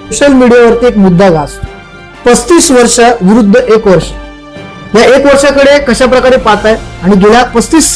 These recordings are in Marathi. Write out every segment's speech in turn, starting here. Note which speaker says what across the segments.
Speaker 1: सोशल मीडियावरती एक मुद्दा गाजतो, 35 वर्ष विरुद्ध 1 वर्ष. या 1 वर्षाकडे कशा प्रकारे पाहताय आणि गेल्या 35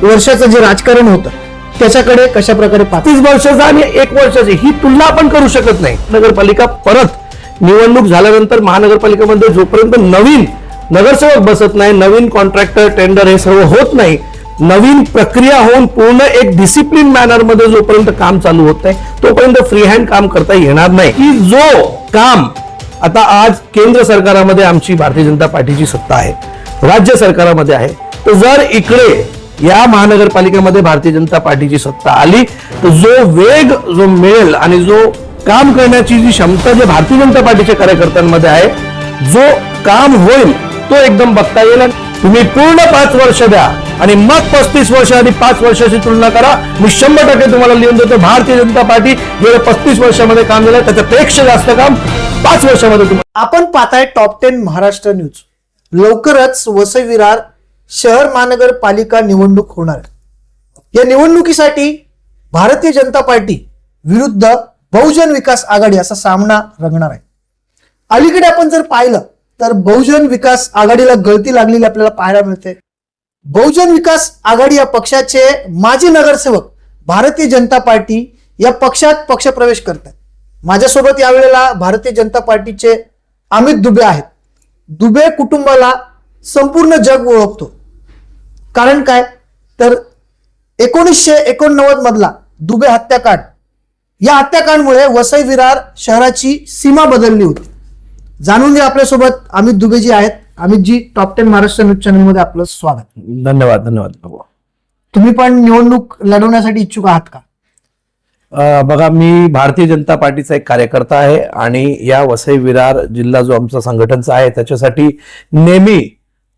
Speaker 1: वर्षाचं जे राजकारण होतं त्याच्याकडे कशा प्रकारे पाहताय?
Speaker 2: 35 वर्षाचा आणि 1 वर्षाची ही तुलना आपण करू शकत नाही. नगरपालिका परत निवडणूक झाल्यानंतर महानगरपालिकेमध्ये जोपर्यंत नवीन नगरसेवक बसत नाही, नवीन कॉन्ट्रॅक्टर टेंडर हे सर्व होत नाही, नवीन प्रक्रिया होऊन पूर्ण एक डिसिप्लिन मॅनर मध्ये जोपर्यंत काम चालू होत नाही तोपर्यंत फ्री हँड काम करता येणार नाही. की जो काम आता आज केंद्र सरकारामध्ये आमची भारतीय जनता पार्टीची सत्ता आहे, राज्य सरकारामध्ये आहे, तर जर इकडे या महानगरपालिकेमध्ये भारतीय जनता पार्टीची सत्ता आली तर जो वेग जो मिळेल आणि जो काम करण्याची जी क्षमता जे भारतीय जनता पार्टीच्या कार्यकर्त्यांमध्ये आहे, जो काम होईल तो एकदम बघता येईल. तुम्ही पूर्ण 5 वर्ष द्या आणि मग 35 वर्ष आणि 5 वर्षाची तुलना करा. मी 100% तुम्हाला लिहून देतो, भारतीय जनता पार्टी गेल्या 35 वर्षामध्ये काम केलं त्याच्यापेक्षा जास्त काम 5 वर्षामध्ये तुम्हाला.
Speaker 1: आपण पाहताय टॉप 10 महाराष्ट्र न्यूज. लवकरच वसई विरार शहर महानगरपालिका निवडणूक होणार आहे. या निवडणुकीसाठी भारतीय जनता पार्टी विरुद्ध बहुजन विकास आघाडी असा सामना रंगणार आहे. अलीकडे आपण जर पाहिलं तर बहुजन विकास आघाडीला गळती लागलेली आपल्याला पाहायला मिळते. बहुजन विकास आघाडी या पक्षाचे माजी नगरसेवक भारतीय जनता पार्टी या पक्षात पक्षप्रवेश करतात. माझ्यासोबत यावेळेला भारतीय जनता पार्टीचे अमित दुबे आहेत. दुबे कुटुंबाला संपूर्ण जग ओळखतो. कारण काय तर 1989 मधला दुबे हत्याकांड, या हत्याकांडमुळे वसई विरार शहराची सीमा बदलली होती. जाणून घ्या आपल्यासोबत अमित दुबेजी आहेत. अमितजी, टॉप 10 महाराष्ट्र न्यूज चॅनल मध्ये आपलं स्वागत.
Speaker 2: धन्यवाद. धन्यवाद.
Speaker 1: तुम्ही पण निवडणूक लढवण्यासाठी इच्छुक आहात का?
Speaker 2: बघा, मी भारतीय जनता पार्टीचा एक कार्यकर्ता आहे आणि या वसई विरार जिल्हा जो आमचा संघटनचा आहे त्याच्यासाठी नेहमी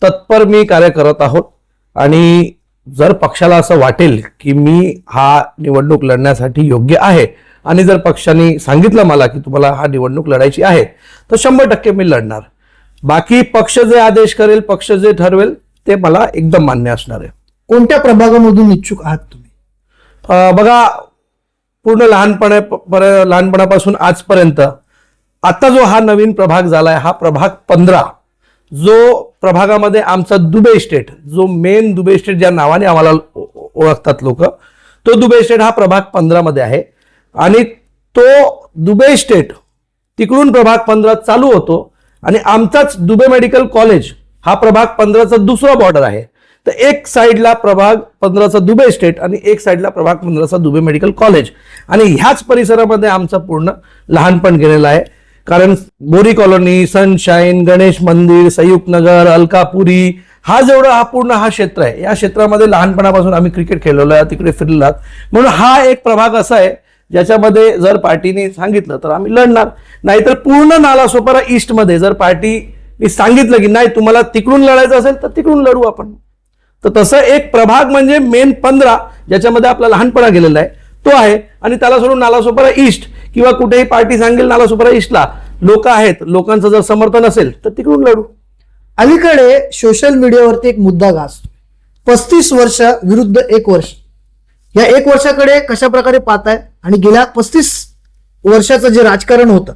Speaker 2: तत्पर मी कार्य करत आहोत. आणि जर पक्षाला असं वाटेल की मी हा निवडणूक लढण्यासाठी योग्य आहे आणि जर पक्षाने सांगितलं मला की तुम्हाला हा निवडणूक लढायची आहे तर 100% मी लढणार. बाकी पक्ष जे आदेश करेल, पक्ष जे ठरवेल ते मला एकदम मान्य असणार आहे.
Speaker 1: कोणत्या प्रभागामधून इच्छुक आहात तुम्ही?
Speaker 2: बघा, पूर्ण लहानपणापासून आजपर्यंत आता जो हा नवीन प्रभाग झालाय हा प्रभाग 15, जो प्रभागामध्ये आमचा दुबे इस्टेट, जो मेन दुबे इस्टेट ज्या नावाने आम्हाला ओळखतात लोक, तो दुबे इस्टेट हा प्रभाग 15 मध्ये आहे. आणि तो दुबे इस्टेट तिकडून प्रभाग 15 चालू होतो आणि आमचाच दुबे मेडिकल कॉलेज हा प्रभाग 15चा दुसरा बॉर्डर आहे. तर एक साईडला प्रभाग 15चा दुबे इस्टेट आणि एक साईडला प्रभाग 15चा दुबे मेडिकल कॉलेज. आणि ह्याच परिसरामध्ये आमचं पूर्ण लहानपण गेलेलं आहे. कारण बोरी कॉलनी, सनशाईन, गणेश मंदिर, संयुक्त नगर, अलकापुरी, हा पूर्ण क्षेत्र आहे. या क्षेत्रामध्ये लहानपणापासून आम्ही क्रिकेट खेळलेलो आहे, तिकडे फिरलेलो आहोत. म्हणून हा एक प्रभाग असा आहे ज्याच्यामध्ये जर पार्टीने सांगितलं तर आम्ही लढणार. नाहीतर पूर्ण नालासोपारा ईस्ट मध्ये जर पार्टीने सांगितलं की नाही तुम्हाला तिकडून लढायचं असेल तर तिकडून लढू आपण. तर तसं एक प्रभाग म्हणजे मेन 15 ज्याच्यामध्ये आपला लहानपणा गेलेला आहे तो आहे. आणि त्याला सोडून नालासोपारा ईस्ट किंवा कुठेही पार्टी सांगेल नालासोपारा ईस्टला लोक आहेत, लोकांचं जर समर्थन असेल तर तिकडून लढू.
Speaker 1: अलीकडे सोशल मीडियावरती एक मुद्दा गाजतो, 35 वर्ष विरुद्ध 1 वर्ष. या 1 वर्षाकडे कशा प्रकारे पाहताय आणि गेल्या 35 वर्षाचं जे राजकारण होतं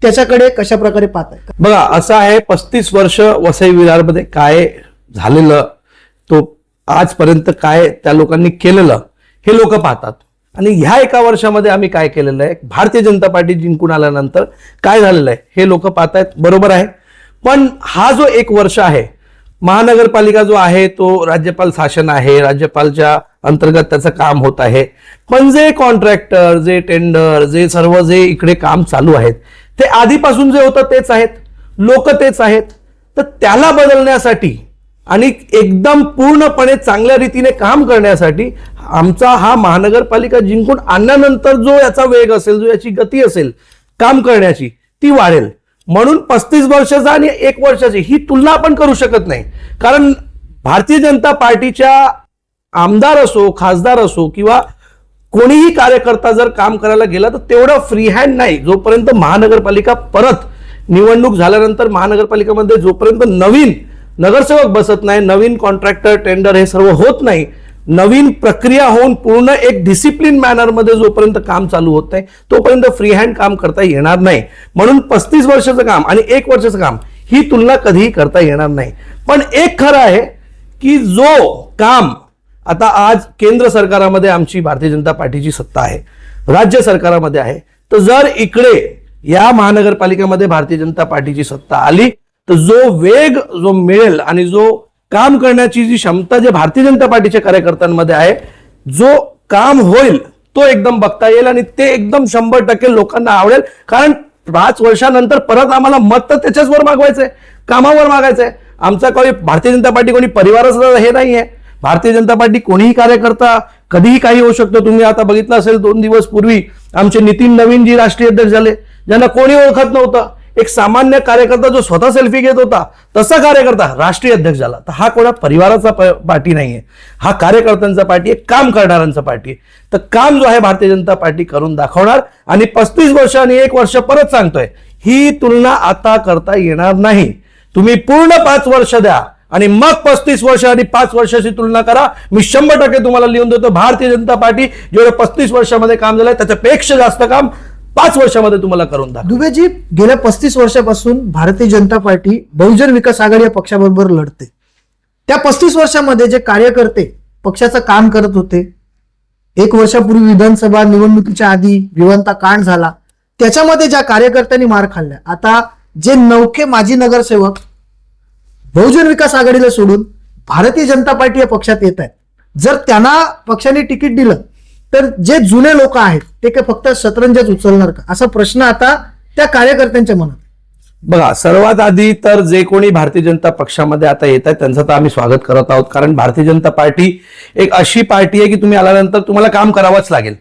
Speaker 1: त्याच्याकडे कशा प्रकारे पाहताय?
Speaker 2: बघा, असं आहे, 35 वर्ष वसई विरारमध्ये काय झालेलं, तो आजपर्यंत काय त्या लोकांनी केलेलं हे लोक पाहतात. आणि ह्या 1 वर्षामध्ये आम्ही काय केलेलं आहे, भारतीय जनता पार्टी जिंकून आल्यानंतर काय झालेलं आहे हे लोक पाहतायत. बरोबर आहे. पण हा जो 1 वर्ष आहे, महानगरपालिका जो आहे तो राज्यपाल शासन आहे, राज्यपालच्या अंतर्गत त्याचं काम होत आहे. पण जे कॉन्ट्रॅक्टर, जे टेंडर, जे सर्व जे इकडे काम चालू आहेत ते आधीपासून जे होतं तेच आहेत, लोक तेच आहेत. तर त्याला बदलण्यासाठी आणि एकदम पूर्णपणे चांगल्या रीतीने काम करण्यासाठी आमचा हा महानगरपालिका जिंकून आणल्यानंतर जो याचा वेग असेल, जो याची गती असेल काम करण्याची ती वाढेल. म्हणून 35 वर्षाचा आणि 1 वर्षाची ही तुलना आपण करू शकत नाही. कारण भारतीय जनता पार्टीच्या आमदार असो, खासदार असो किंवा कोणीही कार्यकर्ता जर काम करायला गेला तर तेवढं फ्री हँड नाही. जोपर्यंत महानगरपालिका परत निवडणूक झाल्यानंतर महानगरपालिकेमध्ये जोपर्यंत नवीन नगरसेवक बसत नाही, नवीन कॉन्ट्रॅक्टर टेंडर हे सर्व होत नाही, नवीन प्रक्रिया होऊन पूर्ण एक डिसिप्लिन मॅनरमध्ये जोपर्यंत काम चालू होत नाही तोपर्यंत फ्री हँड काम करता येणार नाही. म्हणून 35 वर्षाचं काम आणि 1 वर्षाचं काम ही तुलना कधीही करता येणार नाही. पण एक खरं आहे की जो काम आता आज केंद्र सरकारामध्ये आमची भारतीय जनता पार्टीची सत्ता आहे, राज्य सरकारामध्ये आहे, तर जर इकडे या महानगरपालिकेमध्ये भारतीय जनता पार्टीची सत्ता आली तर जो वेग जो मिळेल आणि जो काम करण्याची जी क्षमता जे भारतीय जनता पार्टीच्या कार्यकर्त्यांमध्ये आहे, जो काम होईल तो एकदम बघता येईल आणि ते एकदम 100% लोकांना आवडेल. कारण 5 वर्षानंतर परत आम्हाला मत तर त्याच्याचवर मागवायचंय, कामावर मागायचंय. आमचा कोणी भारतीय जनता पार्टी कोणी परिवाराचं हे नाहीये. भारतीय जनता पार्टी कोणीही कार्यकर्ता कधीही काही होऊ शकतो. तुम्ही आता बघितलं असेल 2 दिवस पूर्वी आमचे नितीन नवीन जी राष्ट्रीय अध्यक्ष झाले, ज्यांना कोणी ओळखत नव्हतं. एक सामान्य कार्यकर्ता जो स्वतः सेल्फी घेत होता तसा कार्यकर्ता राष्ट्रीय अध्यक्ष झाला. तर हा कोणा परिवाराचा पार्टी नाहीये, हा कार्यकर्त्यांचा पार्टी आहे, काम करणाऱ्यांचा पार्टी आहे. तर काम जो आहे भारतीय जनता पार्टी करून दाखवणार आणि 35 वर्ष आणि 1 वर्ष परत सांगतोय ही तुलना आता करता येणार नाही. तुम्ही पूर्ण 5 वर्ष द्या आणि मग 35 वर्ष आणि 5 वर्षाची तुलना करा. मी 100% तुम्हाला लिहून देतो भारतीय जनता पार्टी जेवढं 35 वर्षामध्ये काम झालंय त्याच्यापेक्षा जास्त काम 5 वर्षामध्ये तुम्हाला करून दाखवा.
Speaker 1: दुबेजी, गेल्या 35 वर्षापासून भारतीय जनता पार्टी बहुजन विकास आघाडी या पक्षाबरोबर लढते. त्या 35 वर्षामध्ये जे कार्यकर्ते पक्षाचं काम करत होते, 1 वर्षापूर्वी विधानसभा निवडणुकीच्या आधी विवंता कांड झाला, त्याच्यामध्ये ज्या कार्यकर्त्यांनी मार खाल्ला, आता जे नौके माजी नगरसेवक बहुजन विकास आघाडीला सोडून भारतीय जनता पार्टी या पक्षात येत आहेत, जर त्यांना पक्षाने तिकीट दिलं तर जे जुने लोक आहेत ते काय फक्त शतरंजच उचलणार का, असा प्रश्न आता त्या कार्यकर्त्यांच्या मनात.
Speaker 2: बघा, सर्वात आधी तर जे कोणी भारतीय जनता पक्षामध्ये आता येत आहेत त्यांचं तर आम्ही स्वागत करत आहोत. कारण भारतीय जनता पार्टी एक अशी पार्टी आहे की तुम्ही आल्यानंतर तुम्हाला काम करावंच लागेल.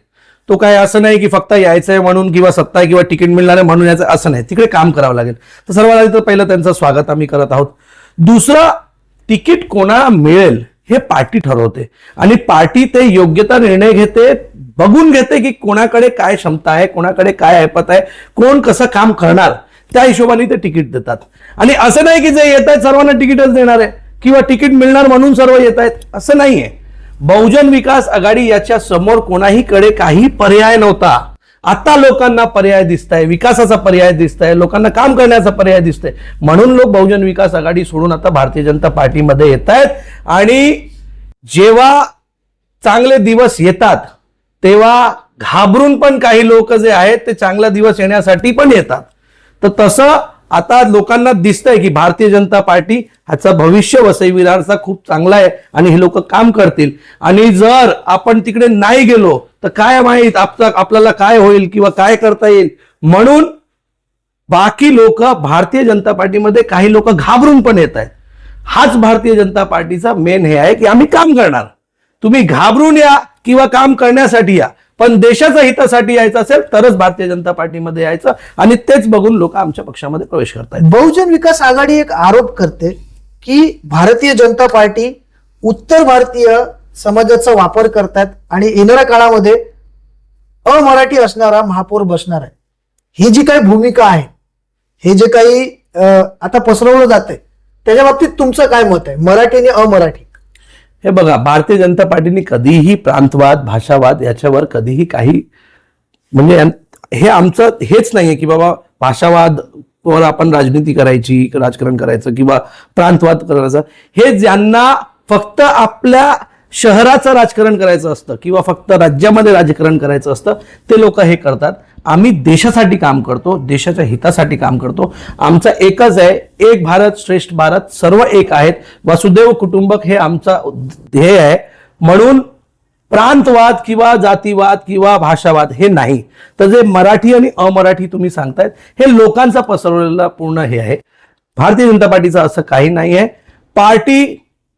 Speaker 2: तो काय असं नाही की फक्त यायचंय म्हणून किंवा सत्ता किंवा तिकीट मिळणार आहे म्हणून यायचं, असं नाही. तिकडे काम करावं लागेल. तर सर्वात आधी तर पहिलं त्यांचं स्वागत आम्ही करत आहोत. दुसरं, तिकीट कोणाला मिळेल हे पार्टी ठरवते आणि पार्टी ते योग्यता निर्णय घेते, बघून घेते की कोणाकडे काय क्षमता आहे, कोणाकडे काय ऐपत आहे, कोण कसं काम करणार, त्या हिशोबाने ते तिकीट देतात. आणि असं नाही की जे येत आहेत सर्वांना तिकीटच देणार आहे किंवा तिकीट मिळणार म्हणून सर्व येत आहेत, असं नाहीये. बहुजन विकास आघाडी याच्या समोर कोणाहीकडे काही पर्याय नव्हता. आता लोकांना पर्याय दिसताय, विकासाचा पर्याय दिसताय, लोकांना काम करण्याचा पर्याय दिसतंय, म्हणून लोक बहुजन विकास आघाडी सोडून आता भारतीय जनता पार्टीमध्ये येत आहेत. आणि जेव्हा चांगले दिवस येतात तेव्हा घाबरून पण काही लोक जे आहेत ते चांगला दिवस येण्यासाठी पण येतात. तर तसं आता लोकांना दिसतंय की भारतीय जनता पार्टी ह्याचा भविष्य वसई विरारचा खूप चांगला आहे आणि हे लोक काम करतील. आणि जर आपण तिकडे नाही गेलो तर काय माहित आपल्याला काय होईल किंवा काय करता येईल. म्हणून बाकी लोक भारतीय जनता पार्टीमध्ये काही लोक घाबरून पण येत आहेत. हाच भारतीय जनता पार्टीचा मेन हे आहे की आम्ही काम करणार. तुम्ही घाबरून या किंवा काम करण्यासाठी या, पण देशाच्या हितासाठी यायचं असेल तरच भारतीय जनता पार्टीमध्ये यायचं आणि तेच बघून लोक आमच्या पक्षामध्ये प्रवेश करतायत.
Speaker 1: बहुजन विकास आघाडी एक आरोप करते की भारतीय जनता पार्टी उत्तर भारतीय समाजाचा वापर करतात आणि येणाऱ्या काळामध्ये अमराठी असणारा महापौर बसणार आहे. ही जी काही भूमिका आहे, हे जे काही आता पसरवलं जाते, त्याच्या बाबतीत तुमचं काय मत आहे, मराठी आणि अमराठी?
Speaker 2: हे बघा, भारतीय जनता पार्टीने कधीही प्रांतवाद, भाषावाद याच्यावर कधीही काही म्हणजे हे आमचं हेच नाहीये की बाबा भाषावाद वर आपण राजनीती करायची, राजकारण करायचं किंवा प्रांतवाद करायचं. हे ज्यांना फक्त आपल्या शहराचं राजकारण करायचं असतं किंवा फक्त राज्यामध्ये राजकारण करायचं असतं ते लोक हे करतात. आम्ही देशासाठी काम करतो, देशाच्या हितासाठी काम करतो. आमचा एकच आहे, एक भारत श्रेष्ठ भारत, सर्व एक आहेत, वसुदैव कुटुंबक हे आमचा ध्येय आहे. म्हणून प्रांतवाद किंवा जातीवाद किंवा भाषावाद हे नाही. तर जे मराठी आणि अमराठी तुम्ही सांगतायत हे लोकांचा पसरवलेला पूर्ण हे आहे. भारतीय जनता पार्टीचं असं काही नाही आहे. पार्टी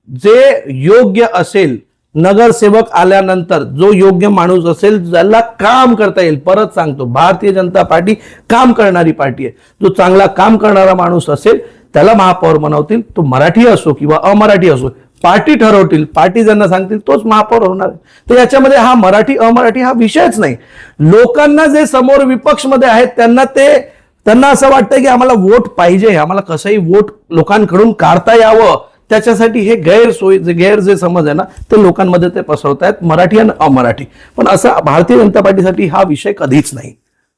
Speaker 2: जे योग्य असेल, नगरसेवक आल्यानंतर जो योग्य माणूस असेल, ज्याला काम करता येईल, परत सांगतो भारतीय जनता पार्टी काम करणारी पार्टी आहे. जो चांगला काम करणारा माणूस असेल त्याला महापौर बनवतील. तो मराठी असो किंवा अमराठी असो, पार्टी ठरवतील, पार्टी ज्यांना सांगतील तोच महापौर होणार. तर याच्यामध्ये हा मराठी अमराठी हा विषयच नाही. लोकांना जे समोर विपक्षमध्ये आहेत त्यांना असं वाटतंय की आम्हाला वोट पाहिजे, आम्हाला कसंही वोट लोकांकडून काढता यावं, त्याच्यासाठी हे गैर जे समज आहे ना ते लोकांमध्ये ते पसरवतायत, मराठी आणि अमराठी. पण असं भारतीय जनता पार्टीसाठी हा विषय कधीच नाही.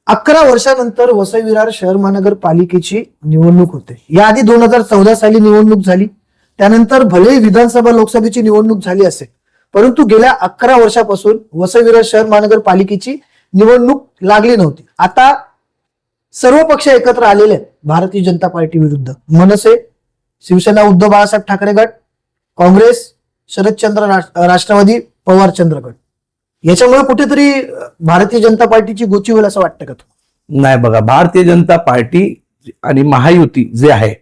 Speaker 1: 11 वर्षानंतर वसई विरार शहर महानगरपालिकेची निवडणूक होते. याआधी 2014 साली निवडणूक झाली. त्यानंतर भलेही विधानसभा लोकसभेची निवडणूक झाली असेल, परंतु गेल्या 11 वर्षापासून वसई विरार शहर महानगरपालिकेची निवडणूक लागली नव्हती. आता सर्व पक्ष एकत्र आलेले आहेत भारतीय जनता पार्टी विरुद्ध. मनसे, शिवसेना उद्धव बाळासाहेब ठाकरे गट, काँग्रेस, शरदचंद्र राष्ट्रवादी, पवारचंद्र गट. याच्यामुळे कुठेतरी भारतीय जनता पार्टीची गोची होईल असं वाटतं का?
Speaker 2: नाही बघा, भारतीय जनता पार्टी आणि महायुती जे आहे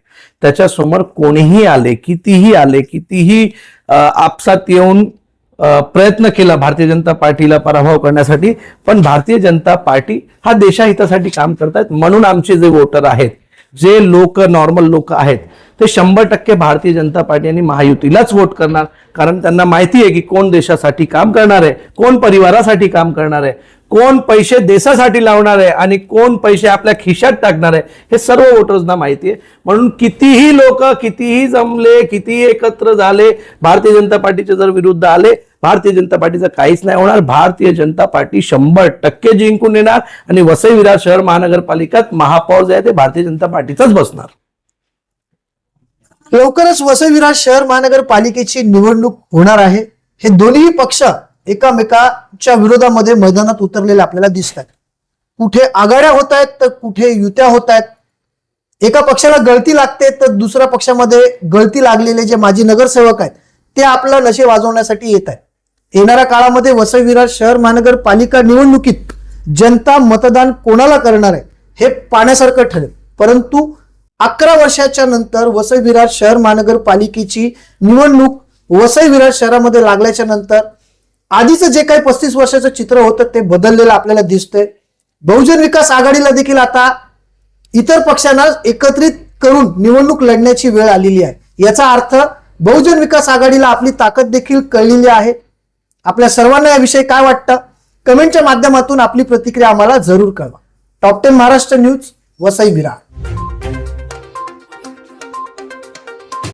Speaker 2: त्याच्यासमोर कोणीही आले, कितीही आपसात येऊन प्रयत्न केला भारतीय जनता पार्टीला पराभव करण्यासाठी, पण भारतीय जनता पार्टी हा देशाहितासाठी काम करतायत. म्हणून आमचे जे वोटर आहेत, जे लोक नॉर्मल लोक आहेत, ते 100% भारतीय जनता पार्टी आणि महायुतीलाच वोट करणार. कारण त्यांना माहिती आहे की कोण देशासाठी काम करणार आहे, कोण परिवारासाठी काम करणार आहे, कोण पैसे देशासाठी लावणार आहे आणि कोण पैसे आपल्या खिशात टाकणार आहे, हे सर्व वोटर्सना माहिती आहे. म्हणून कितीही लोक, कितीही जमले, कितीही एकत्र झाले, भारतीय जनता पार्टीचे जर विरुद्ध आले, भारतीय जनता पार्टीचं काहीच नाही होणार. भारतीय जनता पार्टी 100% जिंकून येणार आणि वसई विरार शहर महानगरपालिकेत महापौर जे आहे ते भारतीय जनता पार्टीचाच बसणार.
Speaker 1: लवकरच वसई विरार शहर महानगरपालिकेची निवडणूक होणार आहे. हे दोन्ही पक्ष एकामेकाच्या विरोधामध्ये मैदानात उतरलेले आपल्याला दिसतात. कुठे आघाड्या होत आहेत तर कुठे युत्या होत आहेत. एका पक्षाला गळती लागते तर दुसऱ्या पक्षामध्ये गळती लागलेले जे माजी नगरसेवक आहेत ते आपलं नशे वाजवण्यासाठी येत आहेत. येणाऱ्या काळामध्ये वसई विरार शहर महानगरपालिका निवडणुकीत जनता मतदान कोणाला करणार आहे हे पाहण्यासारखं ठरेल. परंतु 11 वर्षाच्या नंतर वसई विरार शहर महानगरपालिकेची निवडणूक वसई विरार शहरामध्ये लागल्याच्या नंतर आधीचं जे काही 35 वर्षाचं चित्र होतं ते बदललेलं आपल्याला दिसतंय. बहुजन विकास आघाडीला देखील आता इतर पक्षांना एकत्रित करून निवडणूक लढण्याची वेळ आलेली आहे. याचा अर्थ बहुजन विकास आघाडीला आपली ताकद देखील कळलेली आहे. आपल्या सर्वांना याविषयी काय वाटतं कमेंटच्या माध्यमातून आपली प्रतिक्रिया आम्हाला जरूर कळवा. Top 10 Maharashtra news, Vasai Virar.